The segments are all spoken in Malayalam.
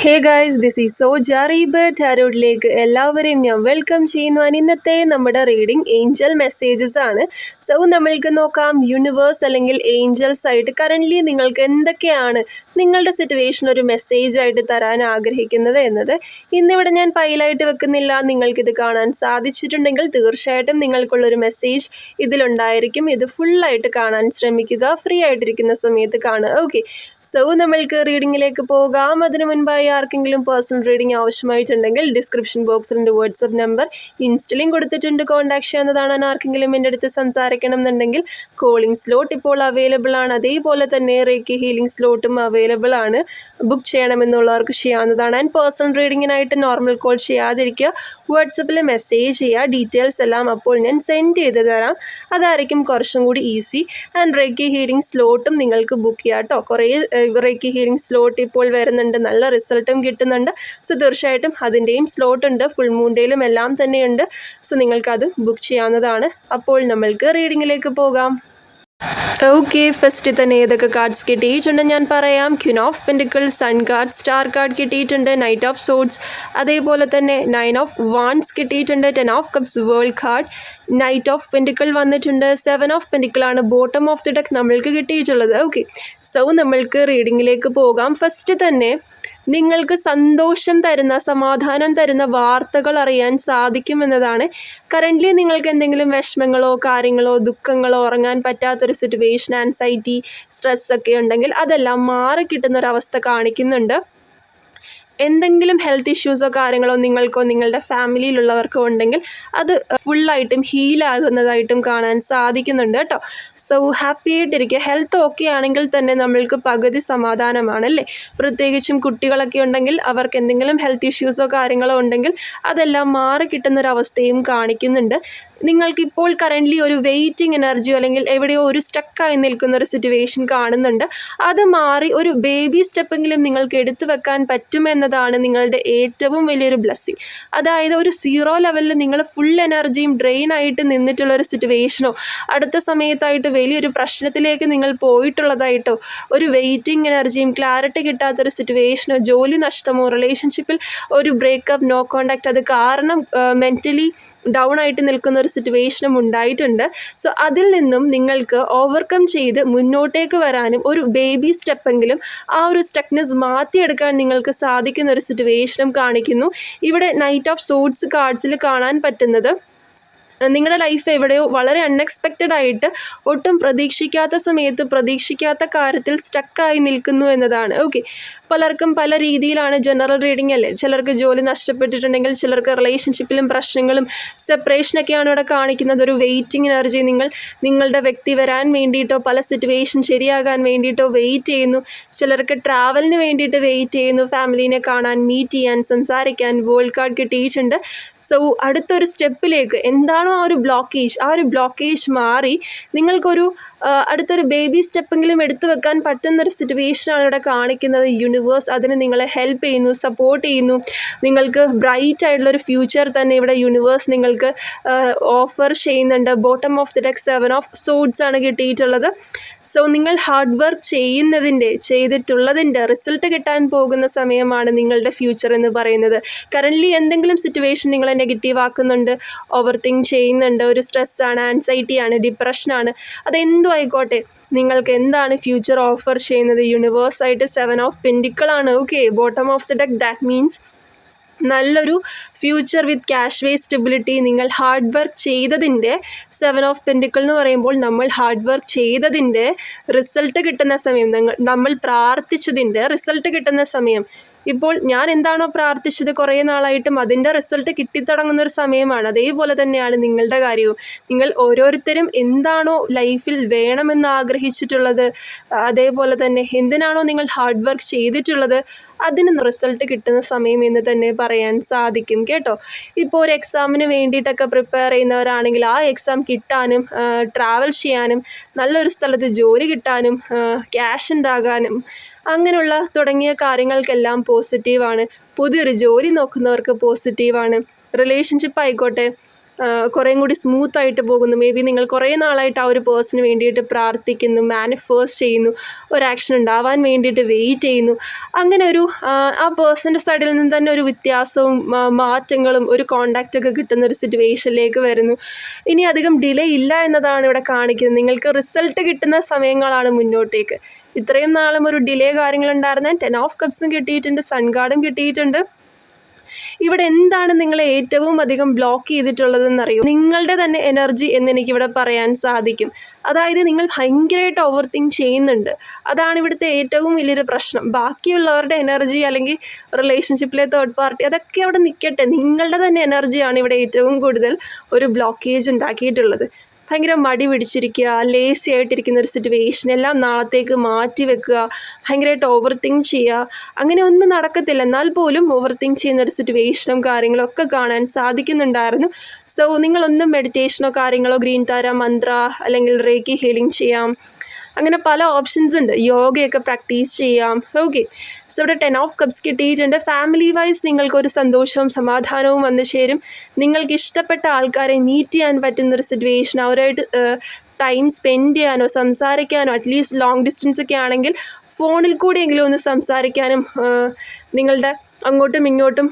Hey guys, this is Soja rebirth ടാരോട്ടിലേക്ക് എല്ലാവരെയും ഞാൻ വെൽക്കം ചെയ്യുന്നു. ഇന്നത്തെ നമ്മുടെ റീഡിംഗ് ഏഞ്ചൽ മെസ്സേജസ് ആണ്. സോ നമ്മൾക്ക് നോക്കാം യൂണിവേഴ്സ് അല്ലെങ്കിൽ ഏഞ്ചൽസ് ആയിട്ട് കറൻ്റ്ലി നിങ്ങൾക്ക് എന്തൊക്കെയാണ് നിങ്ങളുടെ സിറ്റുവേഷൻ ഒരു മെസ്സേജ് ആയിട്ട് തരാൻ ആഗ്രഹിക്കുന്നത് എന്നത്. ഇന്നിവിടെ ഞാൻ പൈലായിട്ട് വെക്കുന്നില്ല. നിങ്ങൾക്കിത് കാണാൻ സാധിച്ചിട്ടുണ്ടെങ്കിൽ തീർച്ചയായിട്ടും നിങ്ങൾക്കുള്ളൊരു മെസ്സേജ് ഇതിലുണ്ടായിരിക്കും. ഇത് ഫുള്ളായിട്ട് കാണാൻ ശ്രമിക്കുക, ഫ്രീ ആയിട്ടിരിക്കുന്ന സമയത്ത് കാണുക. ഓക്കെ, സോ നമ്മൾക്ക് റീഡിങ്ങിലേക്ക് പോകാം. അതിനു മുൻപായി ആർക്കെങ്കിലും പേഴ്സണൽ റീഡിംഗ് ആവശ്യമായിട്ടുണ്ടെങ്കിൽ ഡിസ്ക്രിപ്ഷൻ ബോക്സിൽ എൻ്റെ വാട്സപ്പ് നമ്പർ ഇൻസ്റ്റലിലും കൊടുത്തിട്ടുണ്ട്, കോൺടാക്ട് ചെയ്യാവുന്നതാണ്. ആർക്കെങ്കിലും എൻ്റെ അടുത്ത് സംസാരിക്കണം എന്നുണ്ടെങ്കിൽ കോളിംഗ് സ്ലോട്ട് ഇപ്പോൾ അവൈലബിൾ ആണ്. അതേപോലെ തന്നെ റേക്കി ഹീലിംഗ് സ്ലോട്ടും അവൈലബിൾ ആണ്. ബുക്ക് ചെയ്യണമെന്നുള്ളവർക്ക് ചെയ്യാവുന്നതാണ്. ആൻഡ് പേഴ്സണൽ റീഡിങ്ങിനായിട്ട് നോർമൽ കോൾ ചെയ്യാതിരിക്കുക, വാട്സപ്പിൽ മെസ്സേജ് ചെയ്യുക. ഡീറ്റെയിൽസ് എല്ലാം അപ്പോൾ ഞാൻ സെൻഡ് ചെയ്ത് തരാം. അതായിരിക്കും കുറച്ചും കൂടി ഈസി. ആൻഡ് റേക്കി ഹീലിംഗ് സ്ലോട്ടും നിങ്ങൾക്ക് ബുക്ക് ചെയ്യാം കേട്ടോ. കുറേ റേക്കി ഹീലിംഗ് സ്ലോട്ട് ഇപ്പോൾ വരുന്നുണ്ട്, നല്ല റിസൾട്ടും കിട്ടുന്നുണ്ട്. സോ തീർച്ചയായിട്ടും അതിൻ്റെയും സ്ലോട്ട് ഉണ്ട്, ഫുൾ മൂൺ ഡേയിലും എല്ലാം തന്നെയുണ്ട്. സോ നിങ്ങൾക്കത് ബുക്ക് ചെയ്യാവുന്നതാണ്. അപ്പോൾ നമ്മൾക്ക് റീഡിങ്ങിലേക്ക് പോകാം. ഓക്കെ, ഫസ്റ്റ് തന്നെ ഏതൊക്കെ കാർഡ്സ് കിട്ടിയിട്ടുണ്ട് ഞാൻ പറയാം. Queen of pentacles, sun card, star card കിട്ടിയിട്ടുണ്ട്, നൈറ്റ് ഓഫ് സോഡ്സ്, അതേപോലെ തന്നെ 9 ഓഫ് വാൻഡ്സ് കിട്ടിയിട്ടുണ്ട്, 10 of cups world card, knight of pentacle വന്നിട്ടുണ്ട്, 7 ഓഫ് പെൻറ്റിക്കിൾ ആണ് ബോട്ടം ഓഫ് ദി ഡെക്ക് നമ്മൾക്ക് കിട്ടിയിട്ടുള്ളത്. ഓക്കെ, സോ നമ്മൾക്ക് റീഡിങ്ങിലേക്ക് പോകാം. ഫസ്റ്റ് തന്നെ നിങ്ങൾക്ക് സന്തോഷം തരുന്ന, സമാധാനം തരുന്ന വാർത്തകൾ അറിയാൻ സാധിക്കുമെന്നതാണ്. കറൻ്റ്ലി നിങ്ങൾക്ക് എന്തെങ്കിലും വിഷമങ്ങളോ കാര്യങ്ങളോ ദുഃഖങ്ങളോ ഉറങ്ങാൻ പറ്റാത്തൊരു സിറ്റുവേഷൻ, ആൻസൈറ്റി, സ്ട്രെസ്സൊക്കെ ഉണ്ടെങ്കിൽ അതെല്ലാം മാറിക്കിട്ടുന്നൊരവസ്ഥ കാണിക്കുന്നുണ്ട്. എന്തെങ്കിലും ഹെൽത്ത് ഇഷ്യൂസോ കാര്യങ്ങളോ നിങ്ങൾക്കോ നിങ്ങളുടെ ഫാമിലിയിലുള്ളവർക്കോ ഉണ്ടെങ്കിൽ അത് ഫുള്ളായിട്ടും ഹീലാകുന്നതായിട്ടും കാണാൻ സാധിക്കുന്നുണ്ട് കേട്ടോ. സോ ഹാപ്പി ആയിട്ടിരിക്കുക. ഹെൽത്ത് ഓക്കെ ആണെങ്കിൽ തന്നെ നമ്മൾക്ക് പകുതി സമാധാനമാണല്ലേ. പ്രത്യേകിച്ചും കുട്ടികളൊക്കെ ഉണ്ടെങ്കിൽ അവർക്ക് എന്തെങ്കിലും ഹെൽത്ത് ഇഷ്യൂസോ കാര്യങ്ങളോ ഉണ്ടെങ്കിൽ അതെല്ലാം മാറിക്കിട്ടുന്നൊരവസ്ഥയും കാണിക്കുന്നുണ്ട്. നിങ്ങൾക്കിപ്പോൾ കറൻ്റ്ലി ഒരു വെയിറ്റിംഗ് എനർജിയോ അല്ലെങ്കിൽ എവിടെയോ ഒരു സ്റ്റക്കായി നിൽക്കുന്നൊരു സിറ്റുവേഷൻ കാണുന്നുണ്ട്. അത് മാറി ഒരു ബേബി സ്റ്റെപ്പെങ്കിലും നിങ്ങൾക്ക് എടുത്തു വെക്കാൻ പറ്റുമെന്നതാണ് നിങ്ങളുടെ ഏറ്റവും വലിയൊരു ബ്ലെസ്സിങ്. അതായത് ഒരു 0 ലെവലിൽ നിങ്ങൾ ഫുൾ എനർജിയും ഡ്രെയിൻ ആയിട്ട് നിന്നിട്ടുള്ളൊരു സിറ്റുവേഷനോ അടുത്ത സമയത്തായിട്ട് വലിയൊരു പ്രശ്നത്തിലേക്ക് നിങ്ങൾ പോയിട്ടുള്ളതായിട്ടോ ഒരു വെയിറ്റിംഗ് എനർജിയും ക്ലാരിറ്റി കിട്ടാത്തൊരു സിറ്റുവേഷനോ ജോലി നഷ്ടമോ റിലേഷൻഷിപ്പിൽ ഒരു ബ്രേക്കപ്പ്, നോ കോണ്ടാക്ട്, അത് കാരണം മെൻ്റലി ഡൗൺ ആയിട്ട് നിൽക്കുന്ന ഒരു സിറ്റുവേഷനും ഉണ്ടായിട്ടുണ്ട്. സോ അതിൽ നിന്നും നിങ്ങൾക്ക് ഓവർകം ചെയ്ത് മുന്നോട്ടേക്ക് വരാനും ഒരു ബേബി സ്റ്റെപ്പെങ്കിലും ആ ഒരു സ്റ്റക്നെസ് മാറ്റിയെടുക്കാൻ നിങ്ങൾക്ക് സാധിക്കുന്ന ഒരു സിറ്റുവേഷനും കാണിക്കുന്നു. ഇവിടെ നൈറ്റ് ഓഫ് സോഡ്സ് കാർഡ്സിൽ കാണാൻ പറ്റുന്നത് നിങ്ങളുടെ ലൈഫ് എവിടെയോ വളരെ അൺഎക്സ്പെക്റ്റഡ് ആയിട്ട് ഒട്ടും പ്രതീക്ഷിക്കാത്ത സമയത്ത് പ്രതീക്ഷിക്കാത്ത കാര്യത്തിൽ സ്റ്റക്കായി നിൽക്കുന്നു എന്നതാണ്. ഓക്കെ, പലർക്കും പല രീതിയിലാണ് ജനറൽ റീഡിംഗ് അല്ലേ. ചിലർക്ക് ജോലി നഷ്ടപ്പെട്ടിട്ടുണ്ടെങ്കിൽ ചിലർക്ക് റിലേഷൻഷിപ്പിലും പ്രശ്നങ്ങളും സെപ്പറേഷനൊക്കെയാണ് ഇവിടെ കാണിക്കുന്നത്. ഒരു വെയിറ്റിംഗ് എനർജി, നിങ്ങളുടെ വ്യക്തി വരാൻ വേണ്ടിയിട്ടോ പല സിറ്റുവേഷൻ ശരിയാകാൻ വേണ്ടിയിട്ടോ വെയിറ്റ് ചെയ്യുന്നു. ചിലർക്ക് ട്രാവലിന് വേണ്ടിയിട്ട് വെയിറ്റ് ചെയ്യുന്നു, ഫാമിലീനെ കാണാൻ, മീറ്റ് ചെയ്യാൻ, സംസാരിക്കാൻ. വേൾഡ് കാർഡ് കിട്ടിയിട്ടുണ്ട്. സോ അടുത്തൊരു സ്റ്റെപ്പിലേക്ക് എന്താണോ ആ ഒരു ബ്ലോക്കേജ് മാറി നിങ്ങൾക്കൊരു അടുത്തൊരു ബേബി സ്റ്റെപ്പെങ്കിലും എടുത്തു വെക്കാൻ പറ്റുന്നൊരു സിറ്റുവേഷനാണ് ഇവിടെ കാണിക്കുന്നത്. യൂണിവേഴ്സ് അതിന് നിങ്ങളെ ഹെൽപ്പ് ചെയ്യുന്നു, സപ്പോർട്ട് ചെയ്യുന്നു. നിങ്ങൾക്ക് ബ്രൈറ്റ് ആയിട്ടുള്ളൊരു ഫ്യൂച്ചർ തന്നെ ഇവിടെ യൂണിവേഴ്സ് നിങ്ങൾക്ക് ഓഫർ ചെയ്യുന്നുണ്ട്. Bottom of the deck 7 of swords ആണ് കിട്ടിയിട്ടുള്ളത്. സോ നിങ്ങൾ ഹാർഡ് വർക്ക് ചെയ്തിട്ടുള്ളതിൻ്റെ റിസൾട്ട് കിട്ടാൻ പോകുന്ന സമയമാണ് നിങ്ങളുടെ ഫ്യൂച്ചർ എന്ന് പറയുന്നത്. കറൻ്റ്ലി എന്തെങ്കിലും സിറ്റുവേഷൻ നിങ്ങളെ നെഗറ്റീവ് ആക്കുന്നുണ്ട്, ഓവർ തിങ്ക് ചെയ്യുന്നുണ്ട്, ഒരു സ്ട്രെസ്സാണ്, ആൻസൈറ്റിയാണ്, ഡിപ്രഷനാണ്, അതെന്തോ ആയിക്കോട്ടെ, നിങ്ങൾക്ക് എന്താണ് ഫ്യൂച്ചർ ഓഫർ ചെയ്യുന്നത്? യൂണിവേഴ്സായിട്ട് 7 ഓഫ് പെൻറ്റിക്കിളാണ്. Okay, bottom of the deck that means നല്ലൊരു future with cash way stability. നിങ്ങൾ ഹാർഡ് വർക്ക് ചെയ്തതിൻ്റെ 7 ഓഫ് പെൻറ്റിക്കിൾ എന്ന് പറയുമ്പോൾ നമ്മൾ ഹാർഡ് വർക്ക് ചെയ്തതിൻ്റെ റിസൾട്ട് കിട്ടുന്ന സമയം, നമ്മൾ പ്രാർത്ഥിച്ചതിൻ്റെ റിസൾട്ട് കിട്ടുന്ന സമയം. ഇപ്പോൾ ഞാൻ എന്താണോ പ്രാർത്ഥിച്ചത് കുറേ നാളായിട്ടും അതിൻ്റെ റിസൾട്ട് കിട്ടിത്തുടങ്ങുന്നൊരു സമയമാണ്. അതേപോലെ തന്നെയാണ് നിങ്ങളുടെ കാര്യവും. നിങ്ങൾ ഓരോരുത്തരും എന്താണോ ലൈഫിൽ വേണമെന്ന് ആഗ്രഹിച്ചിട്ടുള്ളത്, അതേപോലെ തന്നെ എന്തിനാണോ നിങ്ങൾ ഹാർഡ് വർക്ക് ചെയ്തിട്ടുള്ളത് അതിന് റിസൾട്ട് കിട്ടുന്ന സമയം എന്ന് തന്നെ പറയാൻ സാധിക്കും കേട്ടോ. ഇപ്പോൾ ഒരു എക്സാമിന് വേണ്ടിയിട്ടൊക്കെ പ്രിപ്പയർ ചെയ്യുന്നവരാണെങ്കിൽ ആ എക്സാം കിട്ടാനും ട്രാവൽ ചെയ്യാനും നല്ലൊരു സ്ഥലത്ത് ജോലി കിട്ടാനും ക്യാഷ് ഉണ്ടാകാനും അങ്ങനെയുള്ള തുടങ്ങിയ കാര്യങ്ങൾക്കെല്ലാം പോസിറ്റീവാണ്. പുതിയൊരു ജോലി നോക്കുന്നവർക്ക് പോസിറ്റീവാണ്. റിലേഷൻഷിപ്പ് ആയിക്കോട്ടെ, കുറേയും കൂടി സ്മൂത്തായിട്ട് പോകുന്നു. മേ ബി നിങ്ങൾ കുറേ നാളായിട്ട് ആ ഒരു പേഴ്സണിന് വേണ്ടിയിട്ട് പ്രാർത്ഥിക്കുന്നു, മാനിഫെസ്റ്റ് ചെയ്യുന്നു, ഒരു ആക്ഷൻ ഉണ്ടാവാൻ വേണ്ടിയിട്ട് വെയിറ്റ് ചെയ്യുന്നു. അങ്ങനെ ഒരു ആ പേഴ്സൻ്റെ സൈഡിൽ നിന്ന് തന്നെ ഒരു വ്യത്യാസവും മാറ്റങ്ങളും ഒരു കോണ്ടാക്റ്റൊക്കെ കിട്ടുന്ന ഒരു സിറ്റുവേഷനിലേക്ക് വരുന്നു. ഇനി അധികം ഡിലേ ഇല്ല എന്നതാണ് ഇവിടെ കാണിക്കുന്നത്. നിങ്ങൾക്ക് റിസൾട്ട് കിട്ടുന്ന സമയങ്ങളാണ് മുന്നോട്ടേക്ക്. ഇത്രയും നാളും ഒരു ഡിലേ കാര്യങ്ങളുണ്ടായിരുന്ന 10 ഓഫ് കപ്സും കിട്ടിയിട്ടുണ്ട്, സൺ കാർഡും കിട്ടിയിട്ടുണ്ട്. ഇവിടെ എന്താണ് നിങ്ങളെ ഏറ്റവും അധികം ബ്ലോക്ക് ചെയ്തിട്ടുള്ളതെന്നറിയോ? നിങ്ങളുടെ തന്നെ എനർജി എന്ന് എനിക്കിവിടെ പറയാൻ സാധിക്കും. അതായത് നിങ്ങൾ ഭയങ്കരമായിട്ട് ഓവർ തിങ്ക് ചെയ്യുന്നുണ്ട്. അതാണ് ഇവിടുത്തെ ഏറ്റവും വലിയൊരു പ്രശ്നം. ബാക്കിയുള്ളവരുടെ എനർജി അല്ലെങ്കിൽ റിലേഷൻഷിപ്പിലെ തേർഡ് പാർട്ടി അതൊക്കെ അവിടെ നിൽക്കട്ടെ, നിങ്ങളുടെ തന്നെ എനർജിയാണ് ഇവിടെ ഏറ്റവും കൂടുതൽ ഒരു ബ്ലോക്കേജ് ഉണ്ടാക്കിയിട്ടുള്ളത്. ഭയങ്കര മടി പിടിച്ചിരിക്കുക, ലേസി ആയിട്ടിരിക്കുന്ന ഒരു സിറ്റുവേഷൻ, എല്ലാം നാളത്തേക്ക് മാറ്റി വെക്കുക, ഭയങ്കരമായിട്ട് ഓവർ തിങ്ക് ചെയ്യുക. അങ്ങനെ ഒന്നും നടക്കത്തില്ല, എന്നാൽ പോലും ഓവർ തിങ്ക് ചെയ്യുന്ന ഒരു സിറ്റുവേഷനും കാര്യങ്ങളും ഒക്കെ കാണാൻ സാധിക്കുന്നുണ്ടായിരുന്നു. സോ നിങ്ങളൊന്നും മെഡിറ്റേഷനോ കാര്യങ്ങളോ, ഗ്രീൻ താര മന്ത്ര അല്ലെങ്കിൽ റേക്കി ഹീലിംഗ് ചെയ്യാം. അങ്ങനെ പല ഓപ്ഷൻസ് ഉണ്ട്. യോഗയൊക്കെ പ്രാക്ടീസ് ചെയ്യാം. ഓക്കെ, സോ ഇവിടെ 10 ഓഫ് കപ്സ് കിട്ടിയിട്ടുണ്ട്. ഫാമിലി വൈസ് നിങ്ങൾക്കൊരു സന്തോഷവും സമാധാനവും വന്നു ചേരും. നിങ്ങൾക്ക് ഇഷ്ടപ്പെട്ട ആൾക്കാരെ മീറ്റ് ചെയ്യാൻ പറ്റുന്നൊരു സിറ്റുവേഷൻ, അവരായിട്ട് ടൈം സ്പെൻഡ് ചെയ്യാനോ സംസാരിക്കാനോ, അറ്റ്ലീസ്റ്റ് ലോങ് ഡിസ്റ്റൻസ് ഒക്കെ ആണെങ്കിൽ ഫോണിൽ കൂടെയെങ്കിലും ഒന്ന് സംസാരിക്കാനും നിങ്ങളുടെ അങ്ങോട്ടും ഇങ്ങോട്ടും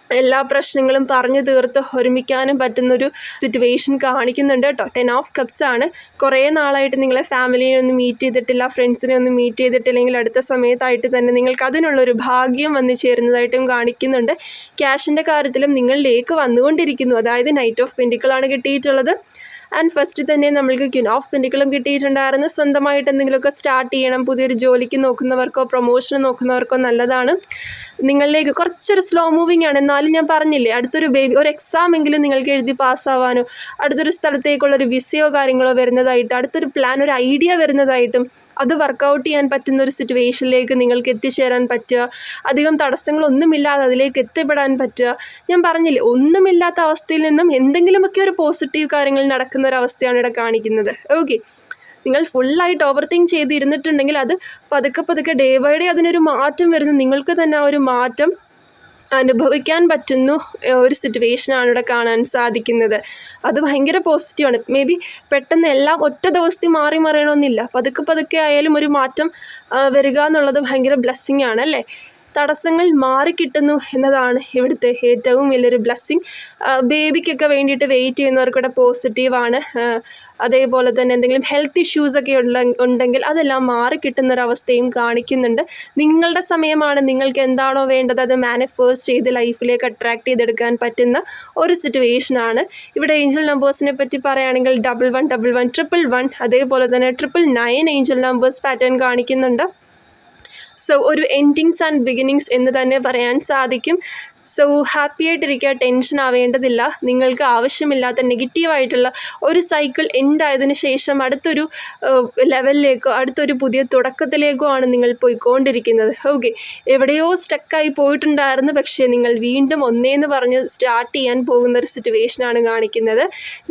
എല്ലാ പ്രശ്നങ്ങളും പറഞ്ഞു തീർത്ത് ഒരുമിക്കാനും പറ്റുന്നൊരു സിറ്റുവേഷൻ കാണിക്കുന്നുണ്ട് കേട്ടോ. 10 ഓഫ് കപ്സ് ആണ്. കുറേ നാളായിട്ട് നിങ്ങളെ ഫാമിലിയെ ഒന്നും മീറ്റ് ചെയ്തിട്ടില്ല, ഫ്രണ്ട്സിനെ ഒന്നും മീറ്റ് ചെയ്തിട്ടില്ലെങ്കിൽ അടുത്ത സമയത്തായിട്ട് തന്നെ നിങ്ങൾക്ക് അതിനുള്ളൊരു ഭാഗ്യം വന്നു ചേരുന്നതായിട്ടും കാണിക്കുന്നുണ്ട്. ക്യാഷിൻ്റെ കാര്യത്തിലും നിങ്ങളിലേക്ക് വന്നുകൊണ്ടിരിക്കുന്നു. അതായത് നൈറ്റ് ഓഫ് പെൻഡിക്കിളാണ് കിട്ടിയിട്ടുള്ളത്. ആൻഡ് ഫസ്റ്റ് തന്നെ നമ്മൾക്ക് ക്യൂൻ ഓഫ് പെൻഡിക്കിളും കിട്ടിയിട്ടുണ്ടായിരുന്നു. സ്വന്തമായിട്ട് എന്തെങ്കിലുമൊക്കെ സ്റ്റാർട്ട് ചെയ്യണം, പുതിയൊരു ജോലിക്ക് നോക്കുന്നവർക്കോ പ്രൊമോഷൻ നോക്കുന്നവർക്കോ നല്ലതാണ്. നിങ്ങളിലേക്ക് കുറച്ചൊരു സ്ലോ മൂവിങ് ആണ്, എന്നാലും ഞാൻ പറഞ്ഞില്ലേ, അടുത്തൊരു ഒരു എക്സാം എങ്കിലും നിങ്ങൾക്ക് എഴുതി പാസ്സാവാനോ, അടുത്തൊരു സ്ഥലത്തേക്കുള്ളൊരു വിസയോ കാര്യങ്ങളോ വരുന്നതായിട്ട്, അടുത്തൊരു പ്ലാൻ, ഒരു ഐഡിയ വരുന്നതായിട്ടും അത് വർക്കൗട്ട് ചെയ്യാൻ പറ്റുന്ന ഒരു സിറ്റുവേഷനിലേക്ക് നിങ്ങൾക്ക് എത്തിച്ചേരാൻ പറ്റുക, അധികം തടസ്സങ്ങളൊന്നുമില്ലാതെ അതിലേക്ക് എത്തിപ്പെടാൻ പറ്റുക. ഞാൻ പറഞ്ഞില്ലേ, ഒന്നുമില്ലാത്ത അവസ്ഥയിൽ നിന്നും എന്തെങ്കിലുമൊക്കെ ഒരു പോസിറ്റീവ് കാര്യങ്ങൾ നടക്കുന്ന ഒരു അവസ്ഥയാണ് ഇവിടെ കാണിക്കുന്നത്. ഓക്കെ, നിങ്ങൾ ഫുള്ളായിട്ട് ഓവർ തിങ്ക് ചെയ്തിരുന്നിട്ടുണ്ടെങ്കിൽ അത് പതുക്കെ ഡേ ബൈ ഡേ അതിനൊരു മാറ്റം വരുന്നു. നിങ്ങൾക്ക് തന്നെ ആ ഒരു മാറ്റം അനുഭവിക്കാൻ പറ്റുന്നു ഒരു സിറ്റുവേഷനാണ് ഇവിടെ കാണാൻ സാധിക്കുന്നത്. അത് ഭയങ്കര പോസിറ്റീവാണ്. മേ ബി പെട്ടെന്ന് എല്ലാം ഒറ്റ ദിവസത്തിൽ മാറി മറിയണമെന്നില്ല, പതുക്കെ ആയാലും ഒരു മാറ്റം വരിക എന്നുള്ളത് ഭയങ്കര ബ്ലെസ്സിങ് ആണ് അല്ലേ. തടസ്സങ്ങൾ മാറിക്കിട്ടുന്നു എന്നതാണ് ഇവിടുത്തെ ഏറ്റവും വലിയൊരു ബ്ലെസ്സിങ്. ബേബിക്കൊക്കെ വേണ്ടിയിട്ട് വെയിറ്റ് ചെയ്യുന്നവർക്കിവിടെ പോസിറ്റീവാണ്. അതേപോലെ തന്നെ എന്തെങ്കിലും ഹെൽത്ത് ഇഷ്യൂസൊക്കെ ഉണ്ടെങ്കിൽ അതെല്ലാം മാറിക്കിട്ടുന്നൊരവസ്ഥയും കാണിക്കുന്നുണ്ട്. നിങ്ങളുടെ സമയമാണ്. നിങ്ങൾക്ക് എന്താണോ വേണ്ടത് അത് മാനിഫെസ്റ്റ് ചെയ്ത് ലൈഫിലേക്ക് അട്രാക്ട് ചെയ്തെടുക്കാൻ പറ്റുന്ന ഒരു സിറ്റുവേഷനാണ്. ഇവിടെ ഏഞ്ചൽ നമ്പേഴ്സിനെ പറ്റി പറയുകയാണെങ്കിൽ 1111, 111, അതേപോലെ തന്നെ 999 ഏഞ്ചൽ നമ്പേഴ്സ് പാറ്റേൺ കാണിക്കുന്നുണ്ട്. സോ ഒരു എൻഡിങ്സ് ആൻഡ് ബിഗിനിങ്സ് എന്ന് തന്നെ പറയാൻ സാധിക്കും. സോ ഹാപ്പി ആയിട്ടിരിക്കുക, ടെൻഷൻ ആവേണ്ടതില്ല. നിങ്ങൾക്ക് ആവശ്യമില്ലാത്ത നെഗറ്റീവായിട്ടുള്ള ഒരു സൈക്കിൾ എൻഡ് ആയതിനു ശേഷം അടുത്തൊരു ലെവലിലേക്കോ അടുത്തൊരു പുതിയ തുടക്കത്തിലേക്കോ ആണ് നിങ്ങൾ പോയിക്കൊണ്ടിരിക്കുന്നത്. ഓക്കെ, എവിടെയോ സ്റ്റക്കായി പോയിട്ടുണ്ടായിരുന്നു, പക്ഷേ നിങ്ങൾ വീണ്ടും ഒന്നേന്ന് പറഞ്ഞ് സ്റ്റാർട്ട് ചെയ്യാൻ പോകുന്ന ഒരു സിറ്റുവേഷനാണ് കാണിക്കുന്നത്.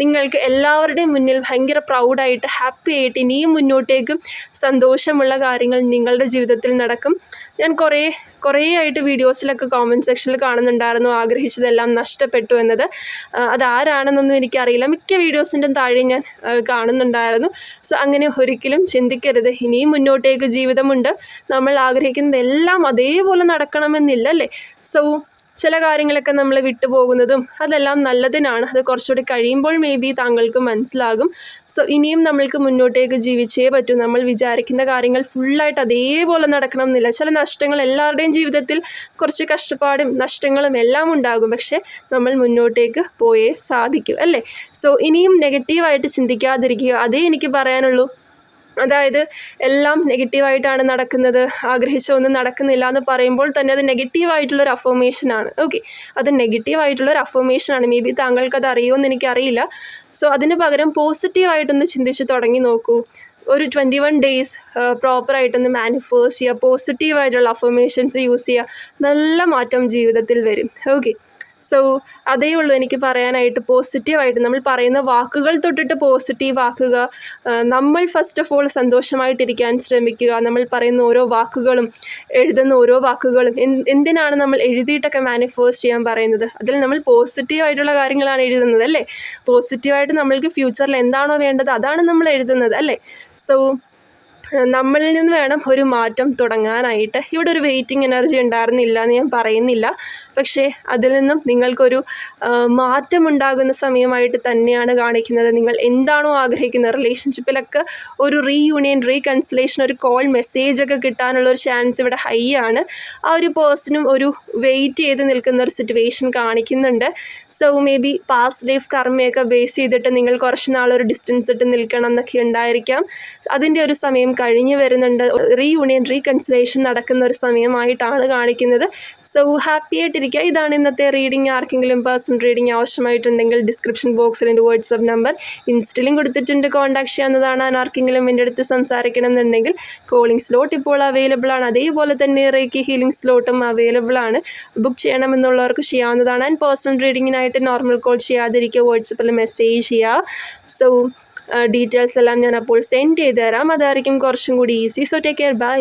നിങ്ങൾക്ക് എല്ലാവരുടെയും മുന്നിൽ ഭയങ്കര പ്രൗഡായിട്ട് ഹാപ്പി ആയിട്ട് ഇനിയും മുന്നോട്ടേക്കും സന്തോഷമുള്ള കാര്യങ്ങൾ നിങ്ങളുടെ ജീവിതത്തിൽ നടക്കും. ഞാൻ കുറേ ആയിട്ട് വീഡിയോസിലൊക്കെ കോമൻറ്റ് സെക്ഷനിൽ കാണുന്നുണ്ടായിരുന്നു ആഗ്രഹിച്ചതെല്ലാം നഷ്ടപ്പെട്ടു എന്നത്. അതാരാണെന്നൊന്നും എനിക്കറിയില്ല. മിക്ക വീഡിയോസിൻ്റെ താഴെ ഞാൻ കാണുന്നുണ്ടായിരുന്നു. സോ അങ്ങനെ ഒരിക്കലും ചിന്തിക്കരുത്. ഇനിയും മുന്നോട്ടേക്ക് ജീവിതമുണ്ട്. നമ്മൾ ആഗ്രഹിക്കുന്നതെല്ലാം അതേപോലെ നടക്കണമെന്നില്ല അല്ലേ. സോ ചില കാര്യങ്ങളൊക്കെ നമ്മൾ വിട്ടുപോകുന്നതും അതെല്ലാം നല്ലതിനാണ്. അത് കുറച്ചുകൂടി കഴിയുമ്പോൾ മേ ബി താങ്കൾക്ക് മനസ്സിലാകും. സോ ഇനിയും നമ്മൾക്ക് മുന്നോട്ടേക്ക് ജീവിച്ചേ പറ്റൂ. നമ്മൾ വിചാരിക്കുന്ന കാര്യങ്ങൾ ഫുള്ളായിട്ട് അതേപോലെ നടക്കണം എന്നില്ല. ചില നഷ്ടങ്ങൾ എല്ലാവരുടെയും ജീവിതത്തിൽ കുറച്ച് കഷ്ടപ്പാടും നഷ്ടങ്ങളും എല്ലാം ഉണ്ടാകും. പക്ഷേ നമ്മൾ മുന്നോട്ടേക്ക് പോയേ സാധിക്കും അല്ലേ. സോ ഇനിയും നെഗറ്റീവായിട്ട് ചിന്തിക്കാതിരിക്കുക, അതേ എനിക്ക് പറയാനുള്ളൂ. അതായത് എല്ലാം നെഗറ്റീവായിട്ടാണ് നടക്കുന്നത്, ആഗ്രഹിച്ചൊന്നും നടക്കുന്നില്ല എന്ന് പറയുമ്പോൾ തന്നെ അത് നെഗറ്റീവായിട്ടുള്ളൊരു അഫർമേഷനാണ്. ഓക്കെ, അത് നെഗറ്റീവായിട്ടുള്ളൊരു അഫർമേഷനാണ്. മേ ബി താങ്കൾക്കത് അറിയുമെന്ന് എനിക്കറിയില്ല. സോ അതിന് പകരം പോസിറ്റീവായിട്ടൊന്ന് ചിന്തിച്ച് തുടങ്ങി നോക്കൂ. ഒരു 21 ഡേയ്സ് പ്രോപ്പറായിട്ടൊന്ന് മാനിഫെസ്റ്റ് ചെയ്യുക, പോസിറ്റീവായിട്ടുള്ള അഫർമേഷൻസ് യൂസ് ചെയ്യുക. നല്ല മാറ്റം ജീവിതത്തിൽ വരും. ഓക്കെ, സോ അതേ ഉള്ളൂ എനിക്ക് പറയാനായിട്ട്. പോസിറ്റീവായിട്ട് നമ്മൾ പറയുന്ന വാക്കുകൾ തൊട്ടിട്ട് പോസിറ്റീവ് ആക്കുക. നമ്മൾ ഫസ്റ്റ് ഓഫ് ഓൾ സന്തോഷമായിട്ടിരിക്കാൻ ശ്രമിക്കുക. നമ്മൾ പറയുന്ന ഓരോ വാക്കുകളും എഴുതുന്ന ഓരോ വാക്കുകളും എന്തിനാണ് നമ്മൾ എഴുതിയിട്ടൊക്കെ മാനിഫെസ്റ്റ് ചെയ്യാൻ പറയുന്നത്? അതിൽ നമ്മൾ പോസിറ്റീവായിട്ടുള്ള കാര്യങ്ങളാണ് എഴുതുന്നത് അല്ലേ? പോസിറ്റീവായിട്ട് നമ്മൾക്ക് ഫ്യൂച്ചറിൽ എന്താണോ വേണ്ടത് അതാണ് നമ്മൾ എഴുതുന്നത് അല്ലേ? സോ നമ്മളിൽ നിന്ന് വേണം ഒരു മാറ്റം തുടങ്ങാനായിട്ട്. ഇവിടെ ഒരു വെയിറ്റിംഗ് എനർജി ഉണ്ടായിരുന്നില്ല എന്ന് ഞാൻ പറയുന്നില്ല, പക്ഷേ അതിൽ നിന്നും നിങ്ങൾക്കൊരു മാറ്റമുണ്ടാകുന്ന സമയമായിട്ട് തന്നെയാണ് കാണിക്കുന്നത്. നിങ്ങൾ എന്താണോ ആഗ്രഹിക്കുന്നത്, റിലേഷൻഷിപ്പിലൊക്കെ ഒരു റീയൂണിയൻ, റീകൺസിലേഷൻ, ഒരു കോൾ, മെസ്സേജൊക്കെ കിട്ടാനുള്ള ഒരു ചാൻസ് ഇവിടെ ഹൈ ആണ്. ആ ഒരു പേഴ്സണും ഒരു വെയിറ്റ് ചെയ്ത് നിൽക്കുന്ന ഒരു സിറ്റുവേഷൻ കാണിക്കുന്നുണ്ട്. So may be past life കർമ്മയൊക്കെ ബേസ് ചെയ്തിട്ട് നിങ്ങൾ കുറച്ച് നാളൊരു ഡിസ്റ്റൻസ് ഇട്ട് നിൽക്കണം എന്നൊക്കെ ഉണ്ടായിരിക്കാം. അതിൻ്റെ ഒരു സമയം കഴിഞ്ഞ് വരുന്നുണ്ട്. റീയൂണിയൻ, റീകൺസിലേഷൻ നടക്കുന്ന ഒരു സമയമായിട്ടാണ് കാണിക്കുന്നത്. സോ ഹാപ്പി ആയിട്ടിരിക്കുക. ഇതാണ് ഇന്നത്തെ റീഡിംഗ്. ആർക്കെങ്കിലും പേഴ്സണൽ റീഡിംഗ് ആവശ്യമായിട്ടുണ്ടെങ്കിൽ ഡിസ്ക്രിപ്ഷൻ ബോക്സിൽ എൻ്റെ വാട്സപ്പ് നമ്പർ ഇൻസ്റ്റയിലും കൊടുത്തിട്ടുണ്ട്, കോൺടാക്ട് ചെയ്യാവുന്നതാണ്. ആർക്കെങ്കിലും എൻ്റെ അടുത്ത് സംസാരിക്കണം എന്നുണ്ടെങ്കിൽ കോളിംഗ് സ്ലോട്ട് ഇപ്പോൾ അവൈലബിൾ ആണ്. അതേപോലെ തന്നെ റേക്കി ഹീലിംഗ് സ്ലോട്ടും അവൈലബിൾ ആണ്. ബുക്ക് ചെയ്യണമെന്നുള്ളവർക്ക് ചെയ്യാവുന്നതാണ്. ആൻഡ് പേഴ്സണൽ റീഡിങ്ങിനായിട്ട് നോർമൽ കോൾ ചെയ്യാതിരിക്കുക, വാട്സപ്പിൽ മെസ്സേജ് ചെയ്യുക. സോ ഡീറ്റെയിൽസ് എല്ലാം ഞാൻ അപ്പോൾ സെൻഡ് ചെയ്ത് തരാം. അതായിരിക്കും കുറച്ചും കൂടി easy. So take care, by.